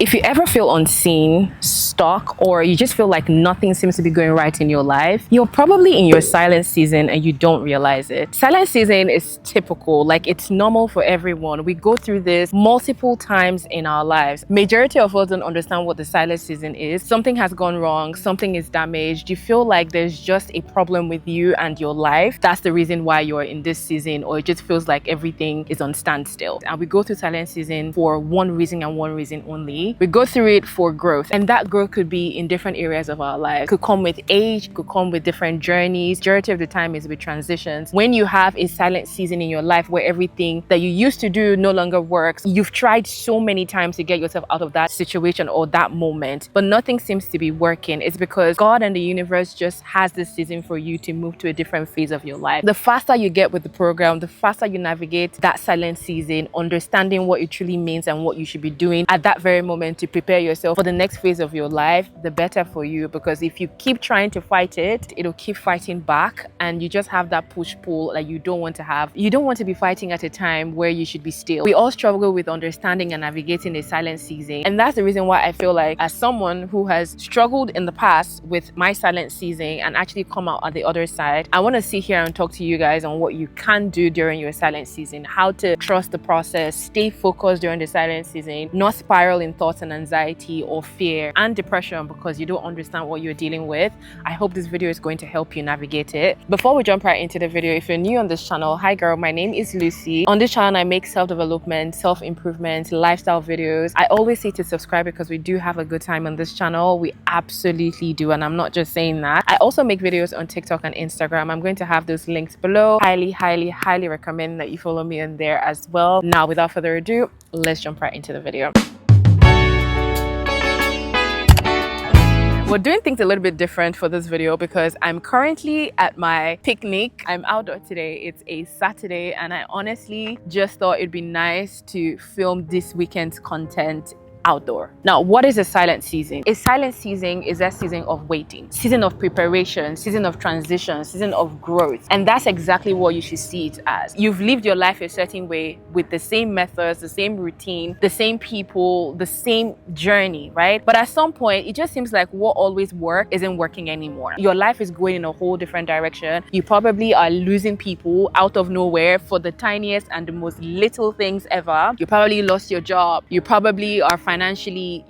If you ever feel unseen, stuck, or you just feel like nothing seems to be going right in your life, you're probably in your silent season and you don't realize it. Silent season is typical, like it's normal for everyone. We go through this multiple times in our lives. Majority of us don't understand what the silent season is. Something has gone wrong, something is damaged. You feel like there's just a problem with you and your life. That's the reason why you're in this season, or it just feels like everything is on standstill. And we go through silent season for one reason and one reason only. We go through it for growth, and that growth could be in different areas of our life. Could come with age, could come with different journeys. Majority of the time is with transitions. When you have a silent season in your life where everything that you used to do no longer works, you've tried so many times to get yourself out of that situation or that moment, but nothing seems to be working. It's because God and the universe just has this season for you to move to a different phase of your life. The faster you get with the program, the faster you navigate that silent season, understanding what it truly means and what you should be doing at that very moment to prepare yourself for the next phase of your life, the better for you. Because if you keep trying to fight it, it'll keep fighting back, and you just have that push-pull that you don't want to have. You don't want to be fighting at a time where you should be still. We all struggle with understanding and navigating a silent season, and that's the reason why I feel like, as someone who has struggled in the past with my silent season and actually come out on the other side, I want to sit here and talk to you guys on what you can do during your silent season, how to trust the process, stay focused during the silent season, not spiral in thoughts and anxiety or fear and depression because you don't understand what you're dealing with. I hope this video is going to help you navigate it. Before we jump right into the video, if you're new on this channel, hi girl, my name is Lucy. On this channel I make self-development, self-improvement, lifestyle videos. I always say to subscribe because we do have a good time on this channel. We absolutely do, and I'm not just saying that. I also make videos on TikTok and Instagram. I'm going to have those links below. Highly recommend that you follow me on there as well. Now without further ado, let's jump right into the video. We're doing things a little bit different for this video because I'm currently at my picnic. I'm outdoor today. It's a Saturday, and I honestly just thought it'd be nice to film this weekend's content outdoor. Now, what is a silent season? A silent season is a season of waiting, season of preparation, season of transition, season of growth. And that's exactly what you should see it as. You've lived your life a certain way with the same methods, the same routine, the same people, the same journey, right? But at some point, it just seems like what always worked isn't working anymore. Your life is going in a whole different direction. You probably are losing people out of nowhere for the tiniest and the most little things ever. You probably lost your job. You probably are financially,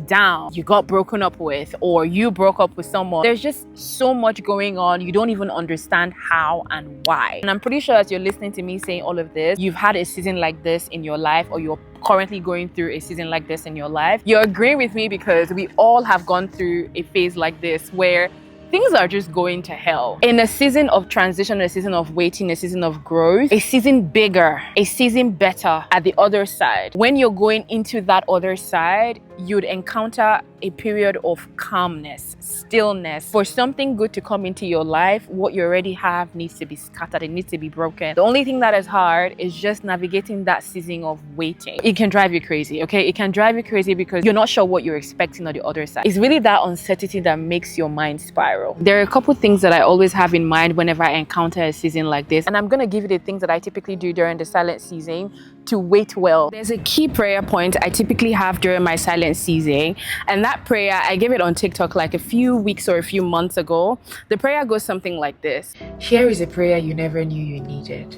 down. You got broken up with, or you broke up with someone. There's just so much going on. You don't even understand how and why. And I'm pretty sure as you're listening to me saying all of this, you've had a season like this in your life, or you're currently going through a season like this in your life. You're agreeing with me because we all have gone through a phase like this where things are just going to hell. In a season of transition, a season of waiting, a season of growth, a season bigger, a season better at the other side. When you're going into that other side, you'd encounter a period of calmness, stillness. For something good to come into your life, what you already have needs to be scattered, it needs to be broken. The only thing that is hard is just navigating that season of waiting. It can drive you crazy, okay? It can drive you crazy because you're not sure what you're expecting on the other side. It's really that uncertainty that makes your mind spiral. There are a couple things that I always have in mind whenever I encounter a season like this, and I'm gonna give you the things that I typically do during the silent season to wait well. There's a key prayer point I typically have during my silent season, and that prayer, I gave it on TikTok like a few weeks or a few months ago. The prayer goes something like this. Here is a prayer you never knew you needed.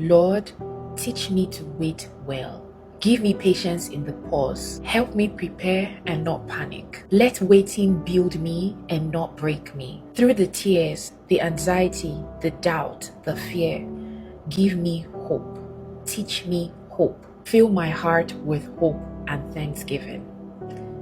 Lord, teach me to wait well. Give me patience in the pause. Help me prepare and not panic. Let waiting build me and not break me. Through the tears, the anxiety, the doubt, the fear, give me hope. Teach me hope. Fill my heart with hope and thanksgiving.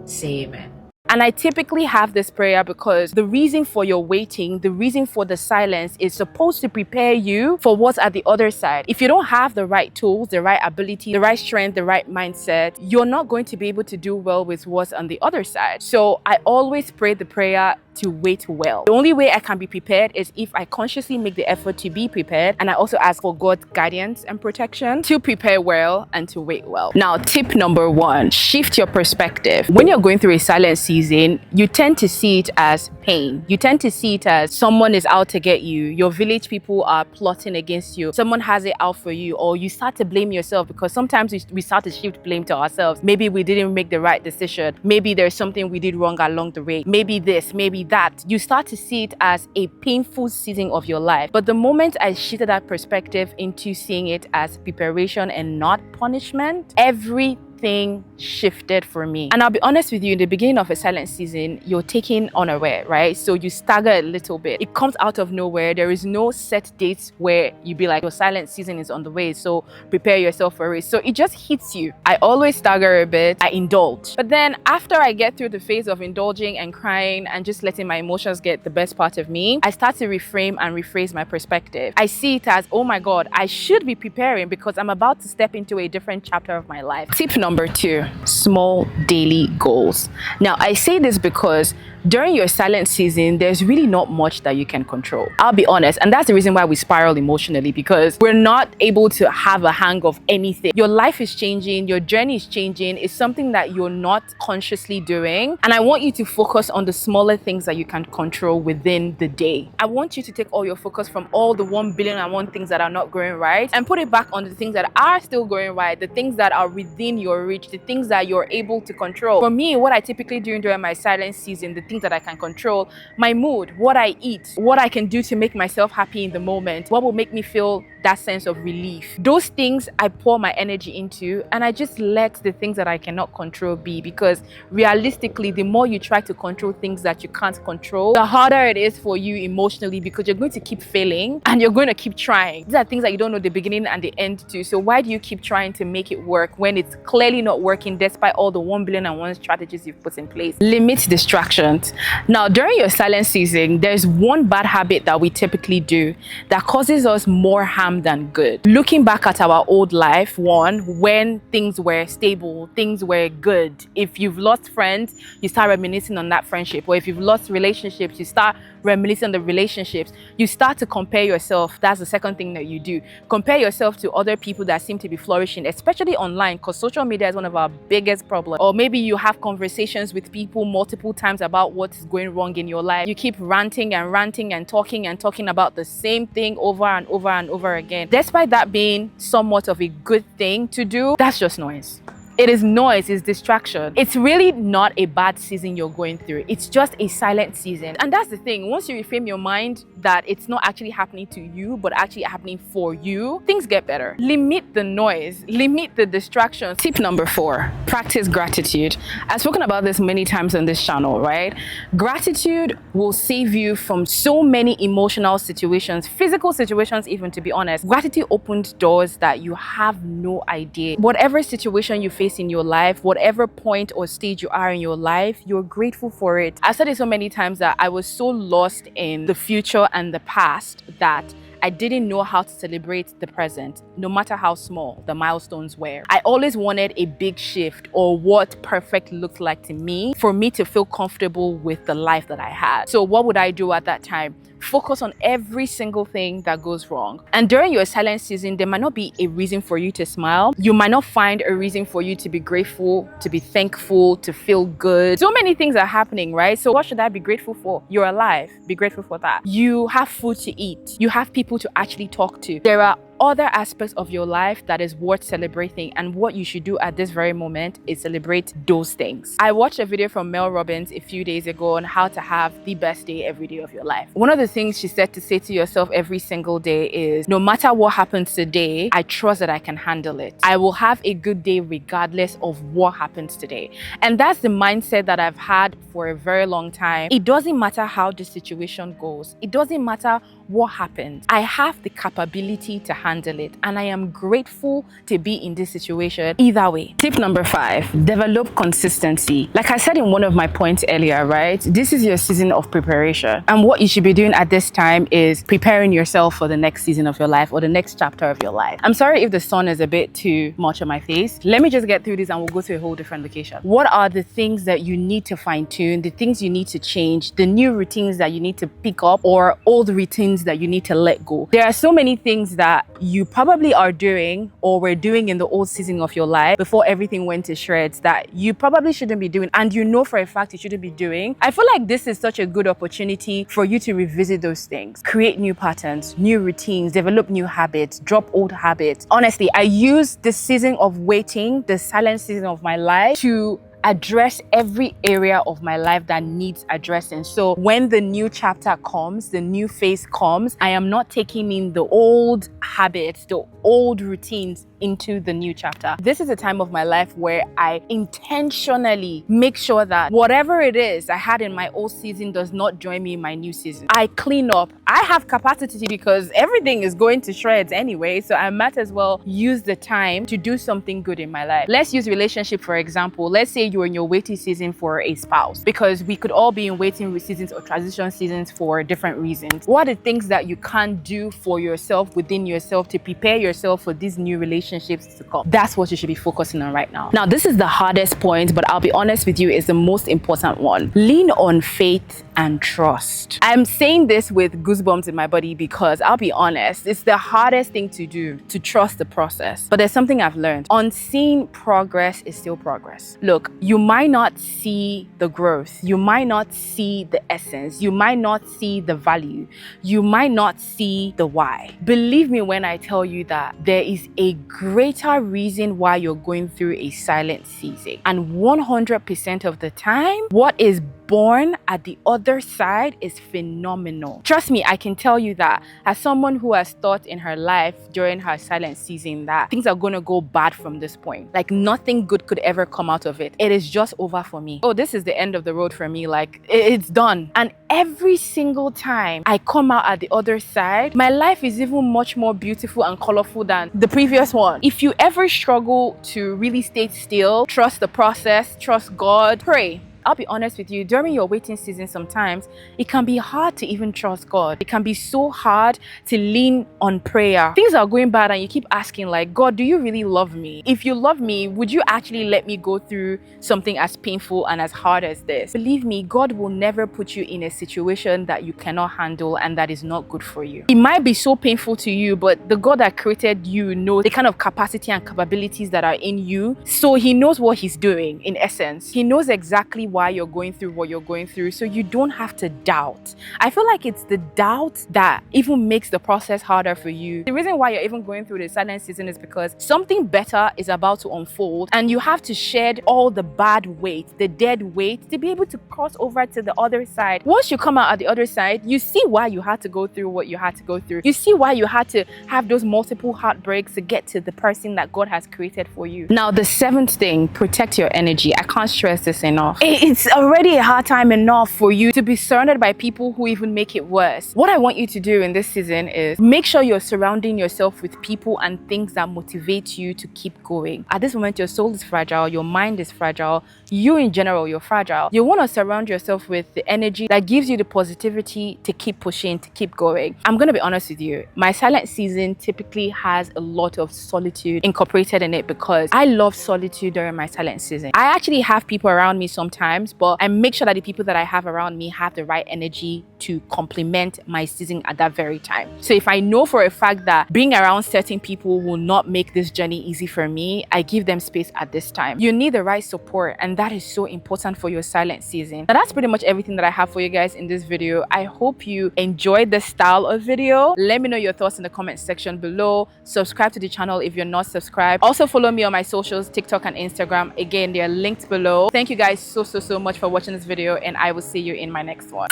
Say amen. And I typically have this prayer because the reason for your waiting, the reason for the silence is supposed to prepare you for what's at the other side. If you don't have the right tools, the right ability, the right strength, the right mindset, you're not going to be able to do well with what's on the other side. So I always pray the prayer to wait well. The only way I can be prepared is if I consciously make the effort to be prepared, and I also ask for God's guidance and protection to prepare well and to wait well. Now, tip number one, shift your perspective. When you're going through a silent season, season, you tend to see it as pain. You tend to see it as someone is out to get you. Your village people are plotting against you. Someone has it out for you, or you start to blame yourself, because sometimes we start to shift blame to ourselves. Maybe we didn't make the right decision. Maybe there's something we did wrong along the way. Maybe this, maybe that. You start to see it as a painful season of your life. But the moment I shifted that perspective into seeing it as preparation and not punishment, everything shifted for me. And I'll be honest with you, in the beginning of a silent season, you're taken unaware, right? So you stagger a little bit. It comes out of nowhere. There is no set dates where you be like, your silent season is on the way, so prepare yourself for it. So it just hits you. I always stagger a bit. I indulge. But then after I get through the phase of indulging and crying and just letting my emotions get the best part of me, I start to reframe and rephrase my perspective. I see it as, oh my God, I should be preparing because I'm about to step into a different chapter of my life. Tip number 2. Small daily goals. Now, I say this because during your silent season, there's really not much that you can control. I'll be honest, and that's the reason why we spiral emotionally, because we're not able to have a hang of anything. Your life is changing, your journey is changing. It's something that you're not consciously doing. And I want you to focus on the smaller things that you can control within the day. I want you to take all your focus from all the 1,000,001 things that are not going right and put it back on the things that are still going right, the things that are within your reach, the things that you're able to control. For me, what I typically do during my silent season, the things that I can control, my mood, what I eat, what I can do to make myself happy in the moment, what will make me feel that sense of relief. Those things I pour my energy into, and I just let the things that I cannot control be, because realistically, the more you try to control things that you can't control, the harder it is for you emotionally, because you're going to keep failing and you're going to keep trying. These are things that you don't know the beginning and the end to. So why do you keep trying to make it work when it's clearly not working despite all the 1,000,001 strategies you've put in place? Limit distractions. Now, during your silent season, there's one bad habit that we typically do that causes us more harm than good. Looking back at our old life, when things were stable, things were good. If you've lost friends, you start reminiscing on that friendship. Or if you've lost relationships, you start reminiscing on the relationships. You start to compare yourself. That's the second thing that you do. Compare yourself to other people that seem to be flourishing, especially online, because social media is one of our biggest problems. Or maybe you have conversations with people multiple times about what's going wrong in your life. You keep ranting and talking about the same thing over and over and over again. Despite that being somewhat of a good thing to do, that's just noise. It is noise, it's distraction. It's really not a bad season you're going through. It's just a silent season. And that's the thing. Once you reframe your mind that it's not actually happening to you, but actually happening for you, things get better. Limit the noise, limit the distractions. Tip number 4, practice gratitude. I've spoken about this many times on this channel, right? Gratitude will save you from so many emotional situations, physical situations even, to be honest. Gratitude opens doors that you have no idea. Whatever situation you face in your life, whatever point or stage you are in your life, you're grateful for it. I've said it so many times that I was so lost in the future and the past that I didn't know how to celebrate the present, no matter how small the milestones were. I always wanted a big shift, or what perfect looked like to me, for me to feel comfortable with the life that I had. So what would I do at that time? Focus on every single thing that goes wrong. And during your silent season, there might not be a reason for you to smile. You might not find a reason for you to be grateful, to be thankful, to feel good. So many things are happening, right? So what should I be grateful for? You're alive. Be grateful for that. You have food to eat. You have people to actually talk to. There are other aspects of your life that is worth celebrating, and what you should do at this very moment is celebrate those things. I watched a video from Mel Robbins a few days ago on how to have the best day every day of your life. One of the things she said to say to yourself every single day is, no matter what happens today, I trust that I can handle it. I will have a good day regardless of what happens today. And that's the mindset that I've had for a very long time. It doesn't matter how the situation goes. It doesn't matter what happens. I have the capability to handle it, and I am grateful to be in this situation either way. Tip number 5, develop consistency. Like I said in one of my points earlier, right? This is your season of preparation, and what you should be doing at this time is preparing yourself for the next season of your life, or the next chapter of your life. I'm sorry if the sun is a bit too much on my face. Let me just get through this and we'll go to a whole different location. What are the things that you need to fine tune, the things you need to change, the new routines that you need to pick up, or old routines routines that you need to let go. There are so many things that you probably are doing or were doing in the old season of your life before everything went to shreds that you probably shouldn't be doing, and you know for a fact you shouldn't be doing. I feel like this is such a good opportunity for you to revisit those things, create new patterns, new routines, develop new habits, drop old habits. Honestly, I use the season of waiting, the silent season of my life, to address every area of my life that needs addressing. So when the new chapter comes, the new phase comes, I am not taking in the old habits, the old routines into the new chapter. This is a time of my life where I intentionally make sure that whatever it is I had in my old season does not join me in my new season. I clean up. I have capacity because everything is going to shreds anyway, so I might as well use the time to do something good in my life. Let's use relationship for example. Let's say you're in your waiting season for a spouse, because we could all be in waiting seasons or transition seasons for different reasons. What are the things that you can't do for yourself, within yourself, to prepare yourself for these new relationships to come? That's what you should be focusing on right now. Now, this is the hardest point, but I'll be honest with you, it's the most important one. Lean on faith and trust. I'm saying this with goosebumps in my body because I'll be honest, it's the hardest thing to do, to trust the process. But there's something I've learned. Unseen progress is still progress. Look, you might not see the growth, you might not see the essence, you might not see the value, you might not see the why. Believe me when I tell you that there is a greater reason why you're going through a silent season. And 100% of the time, what is born at the other side is phenomenal. Trust me, I can tell you that as someone who has thought in her life during her silent season that things are going to go bad from this point, like nothing good could ever come out of it. It is just over for me. Oh, this is the end of the road for me. Like it's done. And every single time I come out at the other side, my life is even much more beautiful and colorful than the previous one. If you ever struggle to really stay still, trust the process, trust God, pray. I'll be honest with you, during your waiting season sometimes, it can be hard to even trust God. It can be so hard to lean on prayer. Things are going bad and you keep asking like, God, do you really love me? If you love me, would you actually let me go through something as painful and as hard as this? Believe me, God will never put you in a situation that you cannot handle and that is not good for you. It might be so painful to you, but the God that created you knows the kind of capacity and capabilities that are in you. So he knows what he's doing in essence. He knows exactly why you're going through what you're going through, so you don't have to doubt. I feel like it's the doubt that even makes the process harder for you. The reason why you're even going through the silent season is because something better is about to unfold and you have to shed all the bad weight, the dead weight, to be able to cross over to the other side. Once you come out at the other side, you see why you had to go through what you had to go through. You see why you had to have those multiple heartbreaks to get to the person that God has created for you. Now, the seventh thing, protect your energy. I can't stress this enough. It's already a hard time enough for you to be surrounded by people who even make it worse. What I want you to do in this season is make sure you're surrounding yourself with people and things that motivate you to keep going. At this moment, your soul is fragile, your mind is fragile, you in general, you're fragile. You want to surround yourself with the energy that gives you the positivity to keep pushing, to keep going. I'm going to be honest with you. My silent season typically has a lot of solitude incorporated in it because I love solitude during my silent season. I actually have people around me sometimes, but I make sure that the people that I have around me have the right energy to complement my season at that very time. So if I know for a fact that being around certain people will not make this journey easy for me, I give them space at this time. You need the right support, and that is so important for your silent season. Now that's pretty much everything that I have for you guys in this video. I hope you enjoyed this style of video. Let me know your thoughts in the comment section below. Subscribe to the channel if you're not subscribed. Also follow me on my socials, TikTok and Instagram. Again, they are linked below. Thank you guys so much for watching this video, and I will see you in my next one.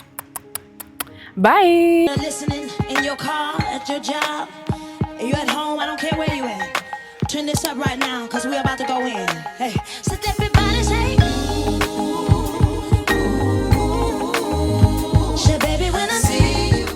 Bye. Listening in your car, at your job, you at home, I don't care where you at. Turn this up right now, cause we're about to go in. Hey, sit